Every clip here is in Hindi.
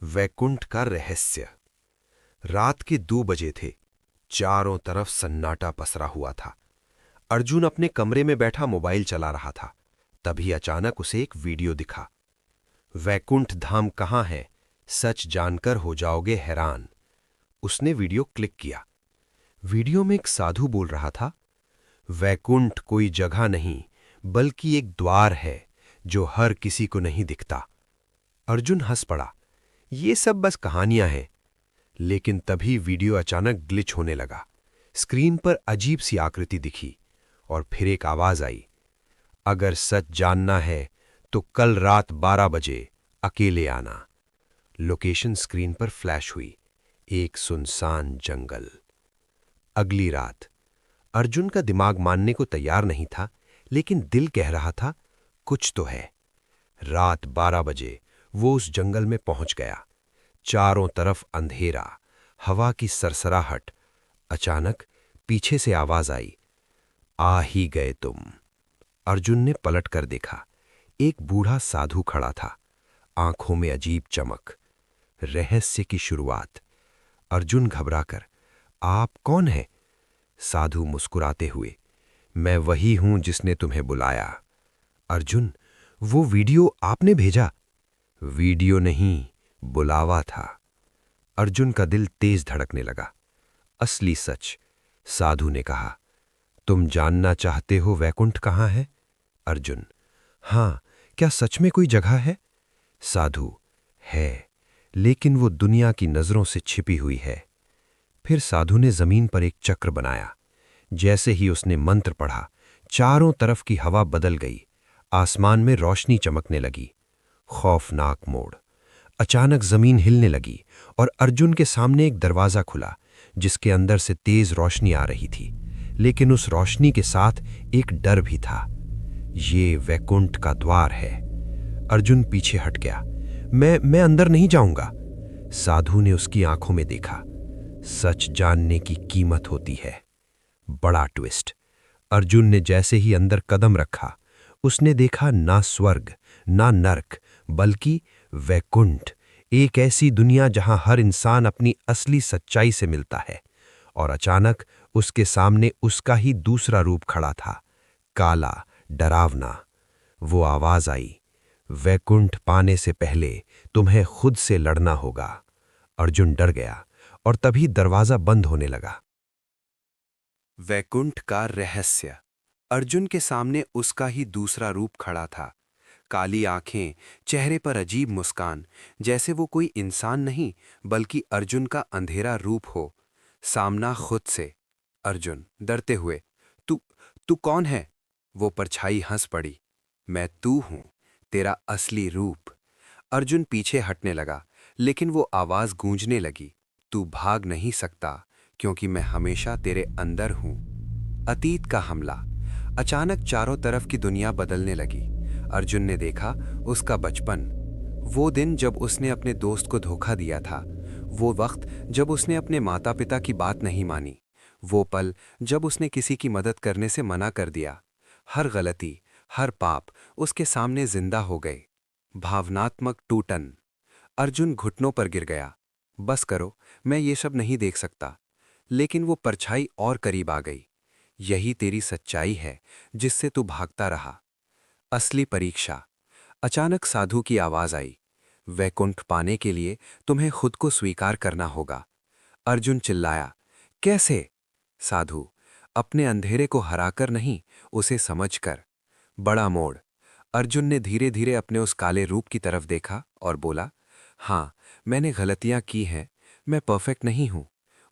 वैकुंठ का रहस्य। रात के 2 बजे थे। चारों तरफ सन्नाटा पसरा हुआ था। अर्जुन अपने कमरे में बैठा मोबाइल चला रहा था। तभी अचानक उसे एक वीडियो दिखा। वैकुंठ धाम कहाँ है, सच जानकर हो जाओगे हैरान। उसने वीडियो क्लिक किया। वीडियो में एक साधु बोल रहा था, वैकुंठ कोई जगह नहीं बल्कि एक द्वार है जो हर किसी को नहीं दिखता। अर्जुन हंस पड़ा। ये सब बस कहानियां हैं। लेकिन तभी वीडियो अचानक ग्लिच होने लगा। स्क्रीन पर अजीब सी आकृति दिखी और फिर एक आवाज आई, अगर सच जानना है तो कल रात 12 बजे अकेले आना। लोकेशन स्क्रीन पर फ्लैश हुई, एक सुनसान जंगल। अगली रात अर्जुन का दिमाग मानने को तैयार नहीं था, लेकिन दिल कह रहा था कुछ तो है। रात 12 बजे वो उस जंगल में पहुंच गया। चारों तरफ अंधेरा, हवा की सरसराहट। अचानक पीछे से आवाज आई, आ ही गए तुम। अर्जुन ने पलट कर देखा। एक बूढ़ा साधु खड़ा था, आंखों में अजीब चमक। रहस्य की शुरुआत। अर्जुन घबराकर, आप कौन हैं? साधु मुस्कुराते हुए, मैं वही हूं जिसने तुम्हें बुलाया। अर्जुन, वो वीडियो आपने भेजा? वीडियो नहीं, बुलावा था। अर्जुन का दिल तेज धड़कने लगा। असली सच। साधु ने कहा, तुम जानना चाहते हो वैकुंठ कहाँ है? अर्जुन, हां, क्या सच में कोई जगह है? साधु, है, लेकिन वो दुनिया की नजरों से छिपी हुई है। फिर साधु ने जमीन पर एक चक्र बनाया। जैसे ही उसने मंत्र पढ़ा, चारों तरफ की हवा बदल गई। आसमान में रोशनी चमकने लगी। खौफनाक मोड़। अचानक जमीन हिलने लगी और अर्जुन के सामने एक दरवाजा खुला, जिसके अंदर से तेज रोशनी आ रही थी। लेकिन उस रोशनी के साथ एक डर भी था। ये वैकुंठ का द्वार है। अर्जुन पीछे हट गया। मैं अंदर नहीं जाऊंगा। साधु ने उसकी आंखों में देखा। सच जानने की कीमत होती है। बड़ा ट्विस्ट। अर्जुन ने जैसे ही अंदर कदम रखा, उसने देखा ना स्वर्ग, ना नरक, बल्कि वैकुंठ, एक ऐसी दुनिया जहां हर इंसान अपनी असली सच्चाई से मिलता है। और अचानक उसके सामने उसका ही दूसरा रूप खड़ा था, काला, डरावना। वो आवाज आई, वैकुंठ पाने से पहले तुम्हें खुद से लड़ना होगा। अर्जुन डर गया और तभी दरवाजा बंद होने लगा। वैकुंठ का रहस्य। अर्जुन के सामने उसका ही दूसरा रूप खड़ा था। काली आंखें, चेहरे पर अजीब मुस्कान, जैसे वो कोई इंसान नहीं बल्कि अर्जुन का अंधेरा रूप हो। सामना खुद से। अर्जुन डरते हुए, तू तू कौन है? वो परछाई हंस पड़ी, मैं तू हूं, तेरा असली रूप। अर्जुन पीछे हटने लगा, लेकिन वो आवाज गूंजने लगी, तू भाग नहीं सकता क्योंकि मैं हमेशा तेरे अंदर हूं। अतीत का हमला। अचानक चारों तरफ की दुनिया बदलने लगी। अर्जुन ने देखा उसका बचपन, वो दिन जब उसने अपने दोस्त को धोखा दिया था, वो वक्त जब उसने अपने माता पिता की बात नहीं मानी, वो पल जब उसने किसी की मदद करने से मना कर दिया। हर गलती, हर पाप उसके सामने जिंदा हो गए। भावनात्मक टूटन। अर्जुन घुटनों पर गिर गया। बस करो, मैं ये सब नहीं देख सकता। लेकिन वो परछाई और करीब आ गई। यही तेरी सच्चाई है जिससे तू भागता रहा। असली परीक्षा। अचानक साधु की आवाज आई, वैकुंठ पाने के लिए तुम्हें खुद को स्वीकार करना होगा। अर्जुन चिल्लाया, कैसे? साधु, अपने अंधेरे को हराकर नहीं, उसे समझकर। बड़ा मोड़। अर्जुन ने धीरे धीरे अपने उस काले रूप की तरफ देखा और बोला, हाँ, मैंने गलतियां की हैं, मैं परफेक्ट नहीं हूं।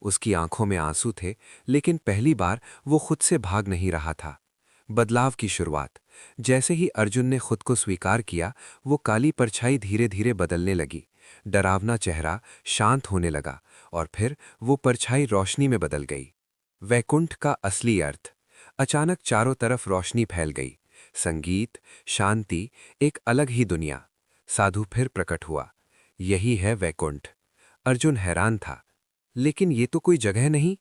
उसकी आंखों में आंसू थे, लेकिन पहली बार वो खुद से भाग नहीं रहा था। बदलाव की शुरुआत। जैसे ही अर्जुन ने खुद को स्वीकार किया, वो काली परछाई धीरे धीरे बदलने लगी। डरावना चेहरा शांत होने लगा और फिर वो परछाई रोशनी में बदल गई। वैकुंठ का असली अर्थ। अचानक चारों तरफ रोशनी फैल गई। संगीत, शांति, एक अलग ही दुनिया। साधु फिर प्रकट हुआ, यही है वैकुंठ। अर्जुन हैरान था, लेकिन ये तो कोई जगह नहीं।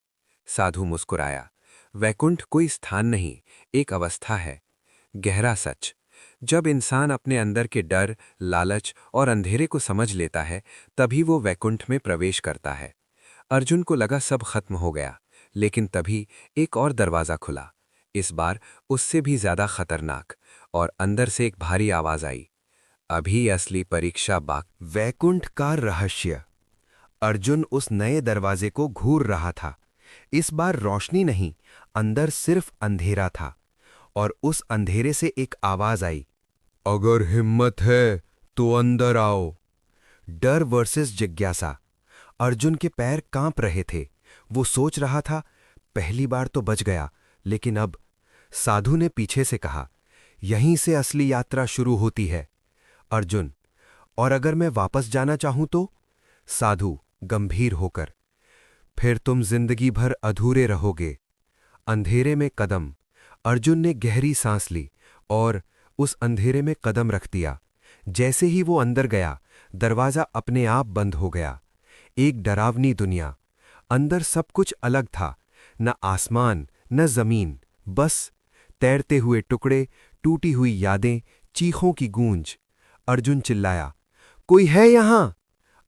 साधु मुस्कुराया, वैकुंठ कोई स्थान नहीं, एक अवस्था है। गहरा सच। जब इंसान अपने अंदर के डर, लालच और अंधेरे को समझ लेता है, तभी वो वैकुंठ में प्रवेश करता है। अर्जुन को लगा सब खत्म हो गया, लेकिन तभी एक और दरवाज़ा खुला, इस बार उससे भी ज्यादा खतरनाक, और अंदर से एक भारी आवाज आई, अभी असली परीक्षा वैकुंठ का रहस्य। अर्जुन उस नए दरवाजे को घूर रहा था। इस बार रोशनी नहीं, अंदर सिर्फ अंधेरा था। और उस अंधेरे से एक आवाज आई, अगर हिम्मत है तो अंदर आओ। डर वर्सेस जिज्ञासा। अर्जुन के पैर कांप रहे थे। वो सोच रहा था, पहली बार तो बच गया, लेकिन अब। साधु ने पीछे से कहा, यहीं से असली यात्रा शुरू होती है। अर्जुन, और अगर मैं वापस जाना चाहूं तो? साधु गंभीर होकर, फिर तुम जिंदगी भर अधूरे रहोगे। अंधेरे में कदम। अर्जुन ने गहरी सांस ली और उस अंधेरे में कदम रख दिया। जैसे ही वो अंदर गया, दरवाजा अपने आप बंद हो गया। एक डरावनी दुनिया। अंदर सब कुछ अलग था, न आसमान न जमीन, बस तैरते हुए टुकड़े, टूटी हुई यादें, चीखों की गूंज। अर्जुन चिल्लाया, कोई है यहां?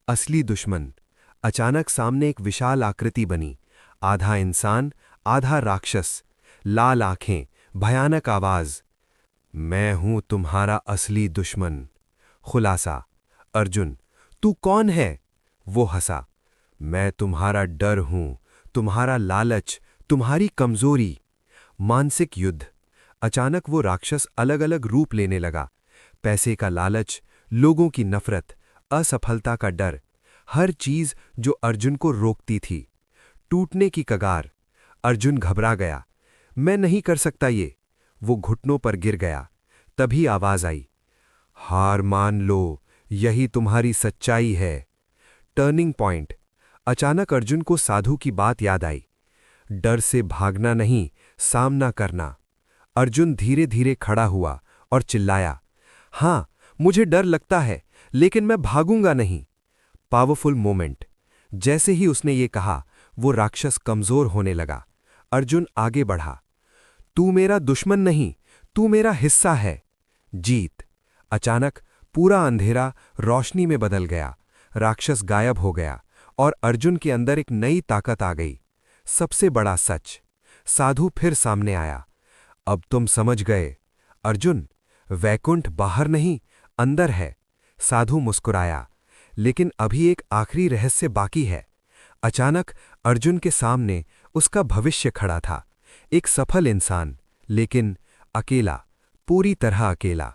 असली दुश्मन। अचानक सामने एक विशाल आकृति बनी, आधा इंसान आधा राक्षस, लाल आंखें, भयानक आवाज, मैं हूं तुम्हारा असली दुश्मन। खुलासा, अर्जुन, तू कौन है? वो हंसा, मैं तुम्हारा डर हूं, तुम्हारा लालच, तुम्हारी कमजोरी। मानसिक युद्ध। अचानक वो राक्षस अलग अलग रूप लेने लगा। पैसे का लालच, लोगों की नफरत, असफलता का डर, हर चीज जो अर्जुन को रोकती थी। टूटने की कगार। अर्जुन घबरा गया, मैं नहीं कर सकता ये। वो घुटनों पर गिर गया। तभी आवाज आई, हार मान लो, यही तुम्हारी सच्चाई है। Turning point. अचानक अर्जुन को साधु की बात याद आई, डर से भागना नहीं, सामना करना। अर्जुन धीरे धीरे खड़ा हुआ और चिल्लाया, हां, मुझे डर लगता है, लेकिन मैं भागूंगा नहीं। Powerful moment. जैसे ही उसने ये कहा, वो राक्षस कमजोर होने लगा। अर्जुन आगे बढ़ा, तू मेरा दुश्मन नहीं, तू मेरा हिस्सा है। जीत। अचानक पूरा अंधेरा रोशनी में बदल गया। राक्षस गायब हो गया और अर्जुन के अंदर एक नई ताकत आ गई। सबसे बड़ा सच। साधु फिर सामने आया, अब तुम समझ गए। अर्जुन, वैकुंठ बाहर नहीं, अंदर है। साधु मुस्कुराया, लेकिन अभी एक आखिरी रहस्य बाकी है। अचानक अर्जुन के सामने उसका भविष्य खड़ा था। एक सफल इंसान, लेकिन अकेला, पूरी तरह अकेला।